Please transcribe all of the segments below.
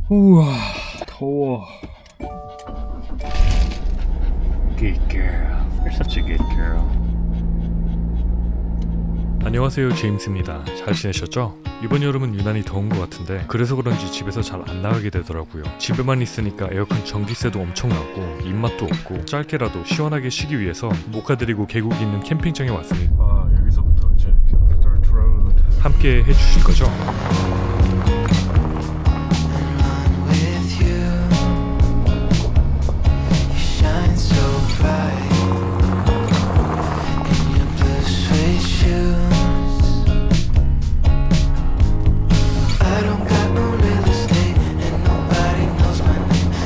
우와 더워. Good girl. You're such a good girl. 안녕하세요, 제임스입니다. 잘 지내셨죠? 이번 여름은 유난히 더운 것 같은데 그래서 그런지 집에서 잘 안 나가게 되더라고요. 집에만 있으니까 에어컨 전기세도 엄청나고 입맛도 없고 짧게라도 시원하게 쉬기 위해서 모카드리고 계곡이 있는 캠핑장에 왔습니다. 여기서부터 이제 Dirt Road 함께 해주실 거죠?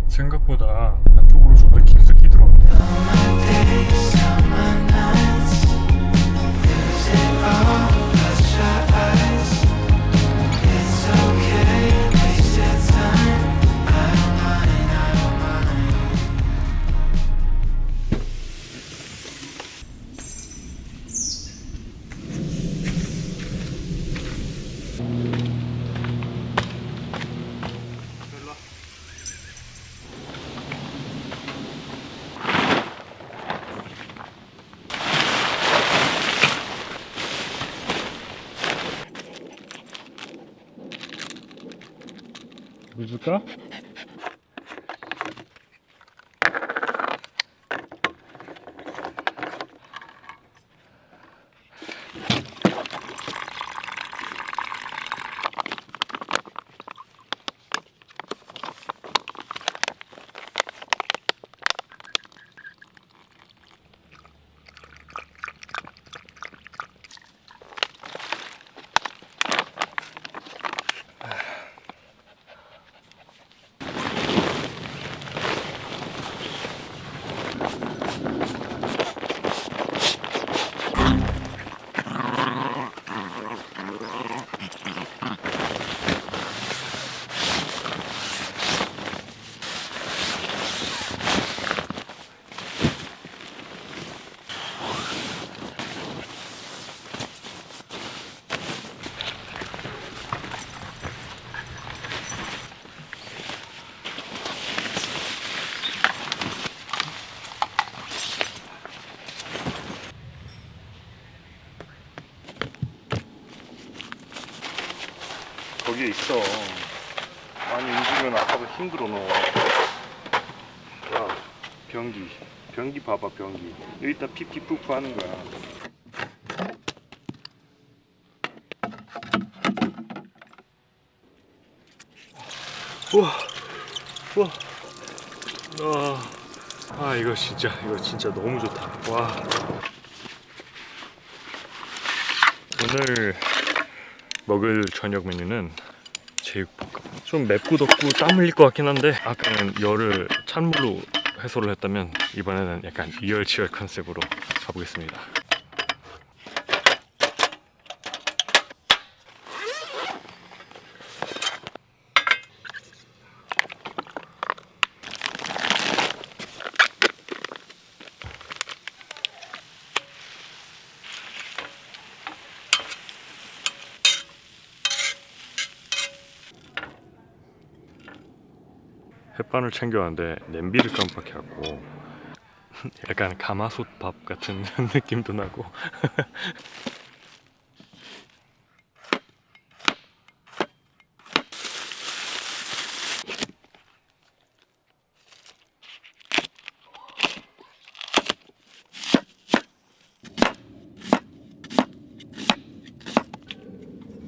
생각보다 안쪽으로 좀 더 깊숙이 들어왔네요. 물 줄까? 거기에 있어. 많이 움직이면 아빠가 힘들어 너. 야, 변기 봐봐, 변기. 여기다 피피푸푸 하는 거야. 우와. 이거 진짜 너무 좋다. 와. 오늘 먹을 저녁 메뉴는 제육볶음. 좀 맵고 덥고 땀 흘릴 것 같긴 한데 아까는 열을 찬물로 해소를 했다면 이번에는 약간 이열치열 컨셉으로 가보겠습니다. 햇반을 챙겨왔는데 냄비를 깜빡해갖고 약간 가마솥밥 같은 느낌도 나고.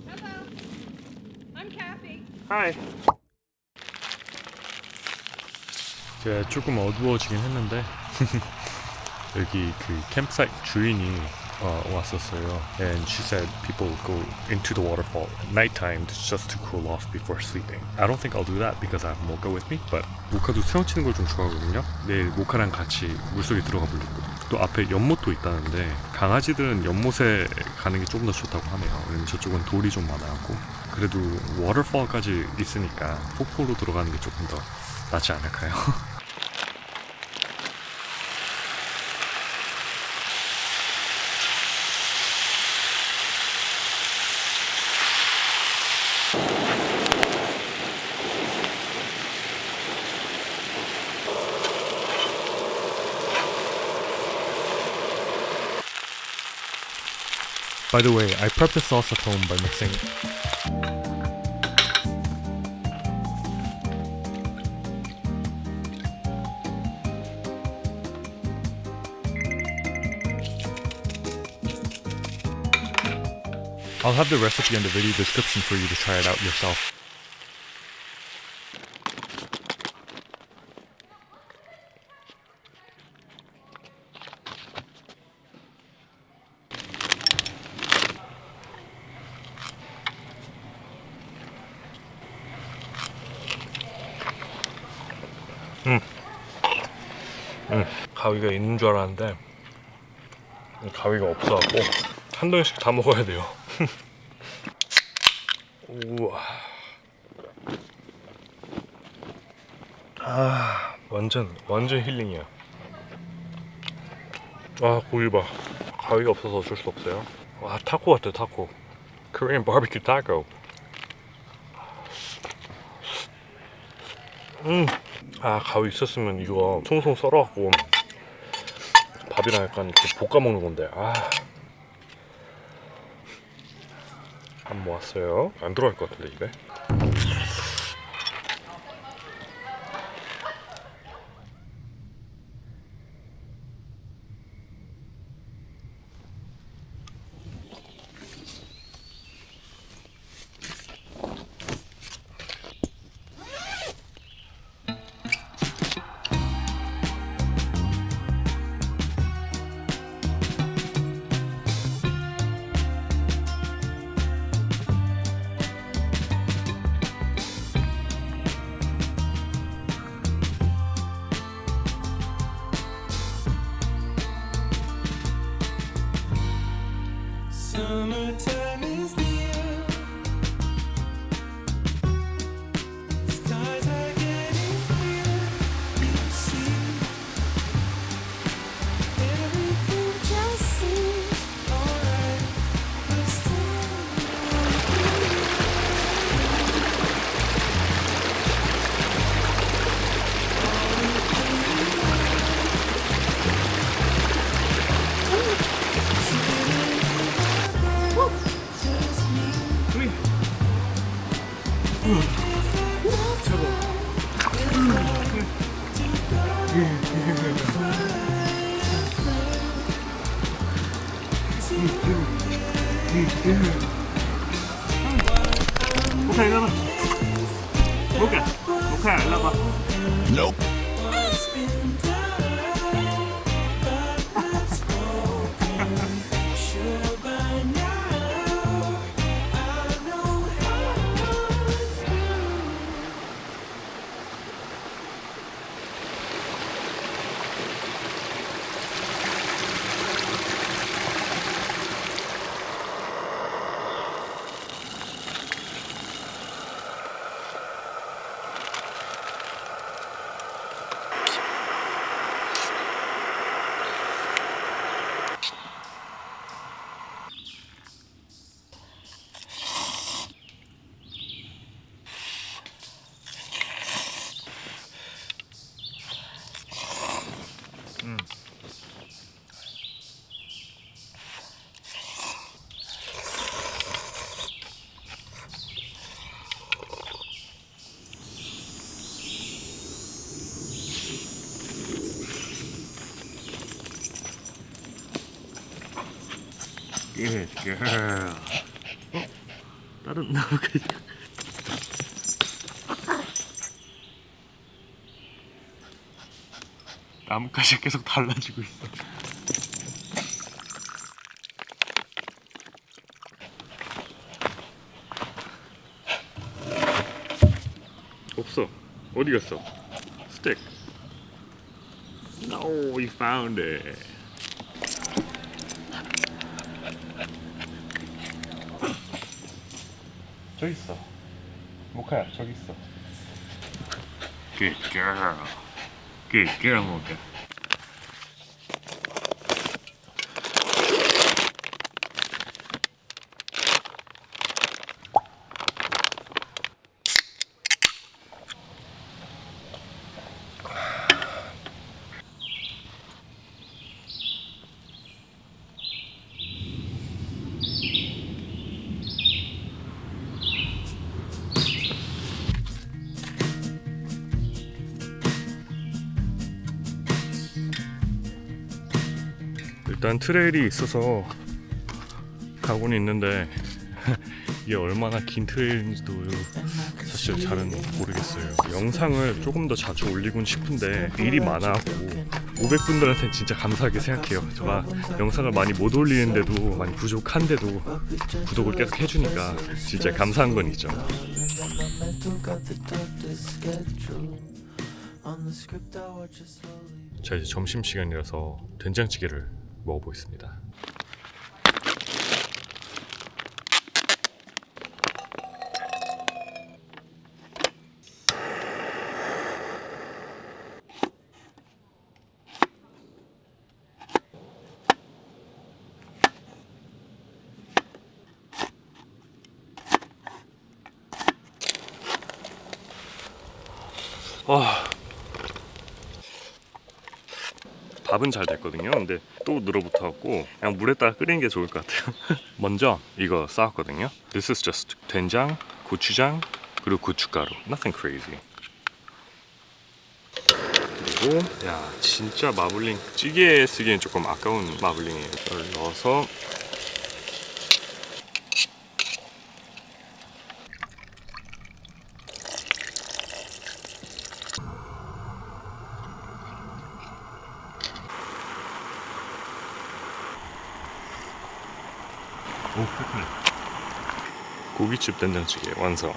Hello, I'm Kathy. 하이. 이제 조금 어두워지긴 했는데 여기 그 캠프사이트 주인이 왔었어요. And she said people go into the waterfall at nighttime just to cool off before sleeping. I don't think I'll do that because I have Mocha with me. But 모카도 수영 치는 걸 좀 좋아하거든요. 내일 모카랑 같이 물속에 들어가 보려고. 또 앞에 연못도 있다는데 강아지들은 연못에 가는 게 조금 더 좋다고 하네요. 왜냐면 저쪽은 돌이 좀 많아갖고. 그래도 워터폴까지 있으니까 폭포로 들어가는 게 조금 더 낫지 않을까요? By the way, I prepped the sauce at home by mixing. I'll have the recipe in the video description for you to try it out yourself. 가위가 있는 줄 알았는데 가위가 없어갖고 한 덩이씩 다 먹어야 돼요. 우와. 완전 힐링이야. 고기 봐. 가위가 없어서 어쩔 수 없어요. 와, 타코 같아, 타코. Korean barbecue taco. 가위 있었으면 이거 송송 썰어갖고 밥이랑 약간 이렇게 볶아 먹는 건데. 안 모았어요. 안 들어갈 것 같은데 입에. Summertime is near. Skies are getting clear. You see, everything just seems alright this Good girl. 다른 나무가 나뭇가지가 계속 달라지고 있어. 없어. 어디 갔어? 스틱. No, we found it. 저기 있어. 모카야 저기 있어. Good girl. Good girl, 모카. 일단 트레일이 있어서 가고는 있는데 이게 얼마나 긴 트레일인지도 사실 잘은 모르겠어요. 영상을 조금 더 자주 올리곤 싶은데 일이 많아갖고 500분들한테는 진짜 감사하게 생각해요. 제가 영상을 많이 못 올리는데도 많이 부족한데도 구독을 계속 해주니까 진짜 감사한 건 있죠. 자, 이제 점심시간이라서 된장찌개를 먹어보겠습니다. 밥은 잘 됐거든요. 근데 또 늘어붙어갖고 그냥 물에다가 끓이는 게 좋을 것 같아요. 먼저 이거 싸왔거든요. This is just 된장, 고추장, 그리고 고춧가루. Nothing crazy. 그리고 야 진짜 마블링 찌개에 쓰기엔 조금 아까운 마블링이에요. 이걸 넣어서 오, 그렇구나. 고깃집 된장찌개 완성.